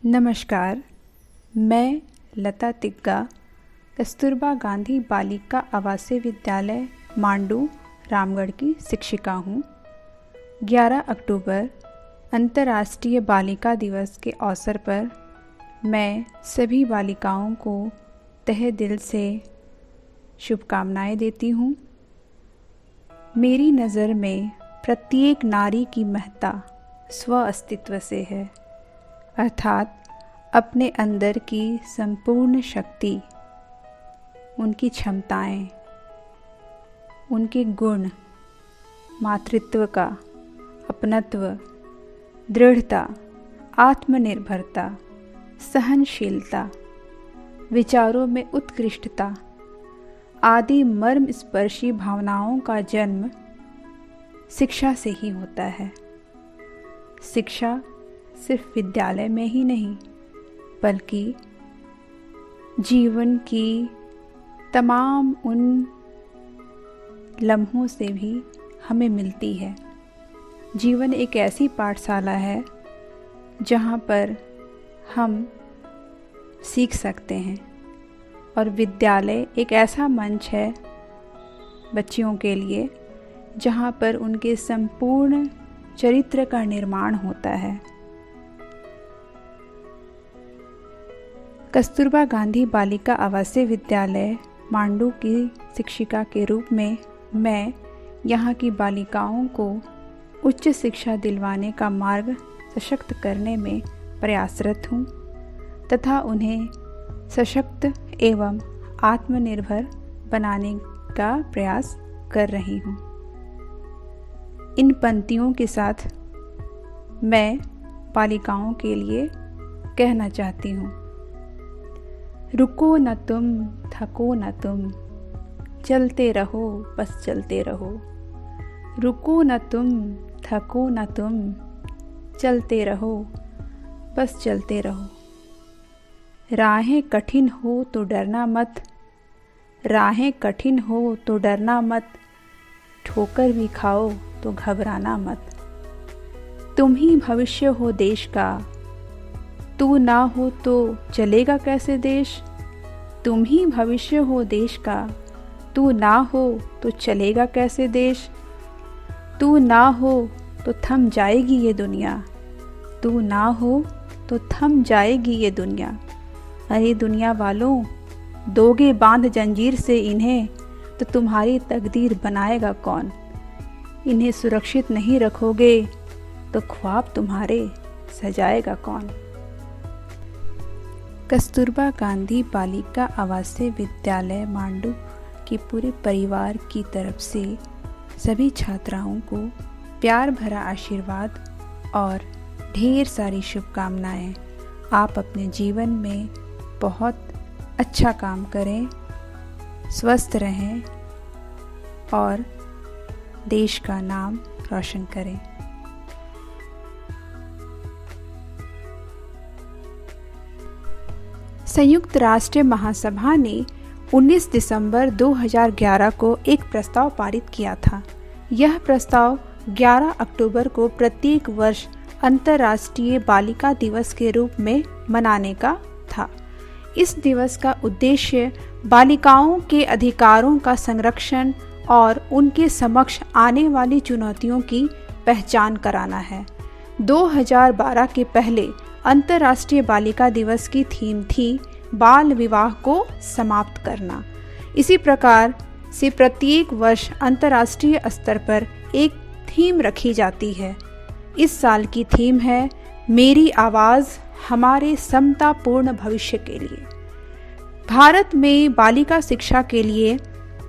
नमस्कार। मैं लता तिग्गा कस्तूरबा गांधी बालिका आवासीय विद्यालय मांडू रामगढ़ की शिक्षिका हूँ। 11 अक्टूबर अंतर्राष्ट्रीय बालिका दिवस के अवसर पर मैं सभी बालिकाओं को तहे दिल से शुभकामनाएं देती हूँ। मेरी नज़र में प्रत्येक नारी की महत्ता स्व अस्तित्व से है, अर्थात अपने अंदर की संपूर्ण शक्ति, उनकी क्षमताएं, उनके गुण, मातृत्व का अपनत्व, दृढ़ता, आत्मनिर्भरता, सहनशीलता, विचारों में उत्कृष्टता आदि मर्मस्पर्शी भावनाओं का जन्म शिक्षा से ही होता है। शिक्षा सिर्फ विद्यालय में ही नहीं, बल्कि जीवन की तमाम उन लम्हों से भी हमें मिलती है। जीवन एक ऐसी पाठशाला है जहाँ पर हम सीख सकते हैं, और विद्यालय एक ऐसा मंच है बच्चियों के लिए जहाँ पर उनके संपूर्ण चरित्र का निर्माण होता है। कस्तूरबा गांधी बालिका आवासीय विद्यालय मांडू की शिक्षिका के रूप में मैं यहाँ की बालिकाओं को उच्च शिक्षा दिलवाने का मार्ग सशक्त करने में प्रयासरत हूँ तथा उन्हें सशक्त एवं आत्मनिर्भर बनाने का प्रयास कर रही हूँ। इन पंक्तियों के साथ मैं बालिकाओं के लिए कहना चाहती हूँ। रुको न तुम, थको न तुम, चलते रहो बस चलते रहो। रुको न तुम, थको न तुम, चलते रहो बस चलते रहो। राहें कठिन हो तो डरना मत, राहें कठिन हो तो डरना मत, ठोकर भी खाओ तो घबराना मत। तुम ही भविष्य हो देश का, तू ना हो तो चलेगा कैसे देश। तुम ही भविष्य हो देश का, तू ना हो तो चलेगा कैसे देश। तू ना हो तो थम जाएगी ये दुनिया, तू ना हो तो थम जाएगी ये दुनिया। अरे दुनिया वालों, दोगे बांध जंजीर से इन्हें तो तुम्हारी तकदीर बनाएगा कौन। इन्हें सुरक्षित नहीं रखोगे तो ख्वाब तुम्हारे सजाएगा कौन। कस्तूरबा गांधी बालिका आवासीय विद्यालय मांडू के पूरे परिवार की तरफ से सभी छात्राओं को प्यार भरा आशीर्वाद और ढेर सारी शुभकामनाएं। आप अपने जीवन में बहुत अच्छा काम करें, स्वस्थ रहें और देश का नाम रोशन करें। संयुक्त राष्ट्र महासभा ने 19 दिसंबर 2011 को एक प्रस्ताव पारित किया था। यह प्रस्ताव 11 अक्टूबर को प्रत्येक वर्ष अंतर्राष्ट्रीय बालिका दिवस के रूप में मनाने का था। इस दिवस का उद्देश्य बालिकाओं के अधिकारों का संरक्षण और उनके समक्ष आने वाली चुनौतियों की पहचान कराना है। 2012 के पहले अंतर्राष्ट्रीय बालिका दिवस की थीम थी बाल विवाह को समाप्त करना। इसी प्रकार से प्रत्येक वर्ष अंतर्राष्ट्रीय स्तर पर एक थीम रखी जाती है। इस साल की थीम है मेरी आवाज़ हमारे समतापूर्ण भविष्य के लिए। भारत में बालिका शिक्षा के लिए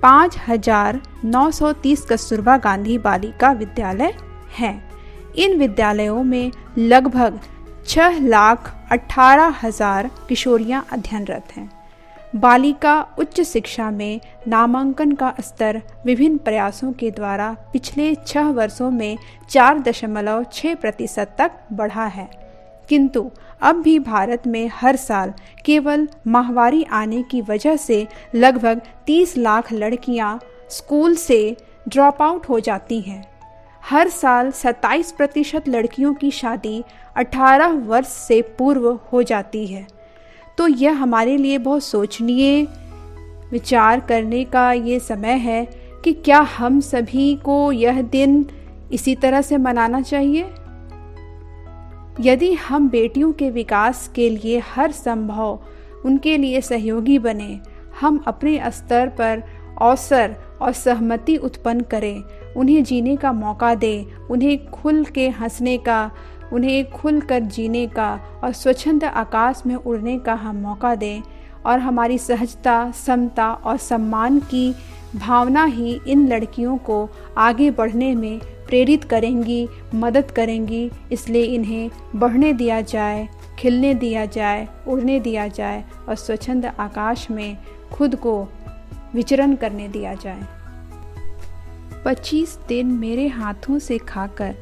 5,930 कस्तूरबा गांधी बालिका विद्यालय हैं। इन विद्यालयों में लगभग 6,18,000 किशोरियां अध्ययनरत हैं। बालिका उच्च शिक्षा में नामांकन का स्तर विभिन्न प्रयासों के द्वारा पिछले 6 वर्षों में 4.6% तक बढ़ा है, किंतु अब भी भारत में हर साल केवल माहवारी आने की वजह से लगभग 30 लाख लड़कियां स्कूल से ड्रॉप आउट हो जाती हैं। हर साल 27% लड़कियों की शादी 18 वर्ष से पूर्व हो जाती है। तो यह हमारे लिए बहुत सोचनीय, विचार करने का ये समय है कि क्या हम सभी को यह दिन इसी तरह से मनाना चाहिए? यदि हम बेटियों के विकास के लिए हर संभव उनके लिए सहयोगी बने, हम अपने स्तर पर अवसर और सहमति उत्पन्न करें, उन्हें जीने का मौका दें, उन्हें खुल के हंसने का, उन्हें खुल कर जीने का और स्वच्छंद आकाश में उड़ने का हम मौका दें, और हमारी सहजता, समता और सम्मान की भावना ही इन लड़कियों को आगे बढ़ने में प्रेरित करेंगी, मदद करेंगी। इसलिए इन्हें बढ़ने दिया जाए, खिलने दिया जाए, उड़ने दिया जाए और स्वच्छंद आकाश में खुद को विचरण करने दिया जाए। 25 दिन मेरे हाथों से खाकर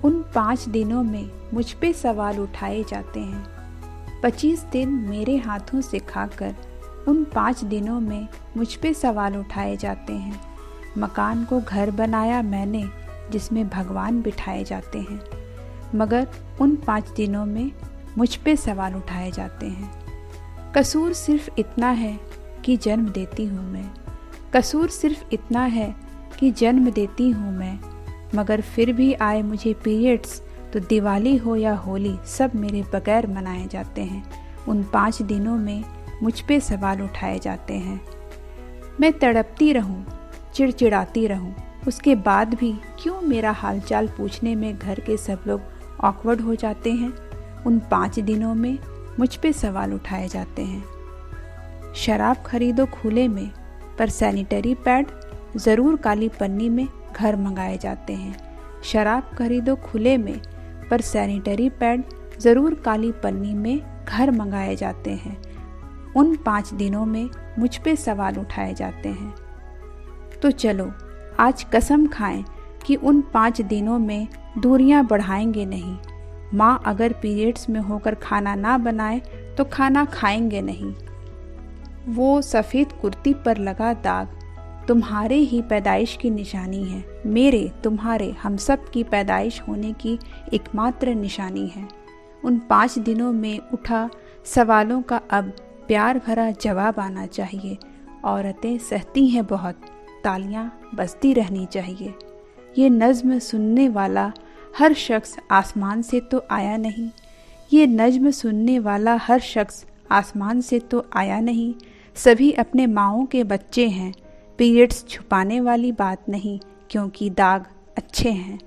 उन 5 दिनों में मुझ पे सवाल उठाए जाते हैं। 25 दिन मेरे हाथों से खाकर उन 5 दिनों में मुझ पे सवाल उठाए जाते हैं। मकान को घर बनाया मैंने जिसमें भगवान बिठाए जाते हैं, मगर उन 5 दिनों में मुझ पे सवाल उठाए जाते हैं। कसूर सिर्फ इतना है कि जन्म देती हूँ मैं, कसूर सिर्फ इतना है कि जन्म देती हूँ मैं, मगर फिर भी आए मुझे पीरियड्स तो दिवाली हो या होली सब मेरे बगैर मनाए जाते हैं। उन 5 दिनों में मुझ पे सवाल उठाए जाते हैं। मैं तड़पती रहूं, चिड़चिड़ाती रहूं, उसके बाद भी क्यों मेरा हालचाल पूछने में घर के सब लोग ऑकवर्ड हो जाते हैं। उन 5 दिनों में मुझ पे सवाल उठाए जाते हैं। शराब खरीदो खुले में, पर सैनिटरी पैड ज़रूर काली पन्नी में घर मंगाए जाते हैं। शराब खरीदो खुले में, पर सैनिटरी पैड ज़रूर काली पन्नी में घर मंगाए जाते हैं। उन 5 दिनों में मुझ पे सवाल उठाए जाते हैं। तो चलो आज कसम खाएं कि उन 5 दिनों में दूरियां बढ़ाएंगे नहीं। माँ अगर पीरियड्स में होकर खाना ना बनाए तो खाना खाएंगे नहीं। वो सफ़ेद कुर्ती पर लगा दाग तुम्हारे ही पैदाइश की निशानी है, मेरे, तुम्हारे, हम सब की पैदाइश होने की एकमात्र निशानी है। उन 5 दिनों में उठा सवालों का अब प्यार भरा जवाब आना चाहिए। औरतें सहती हैं बहुत, तालियां बजती रहनी चाहिए। ये नज़्म सुनने वाला हर शख्स आसमान से तो आया नहीं, ये नज़्म सुनने वाला हर शख्स आसमान से तो आया नहीं। सभी अपने माँओं के बच्चे हैं, पीरियड्स छुपाने वाली बात नहीं, क्योंकि दाग अच्छे हैं।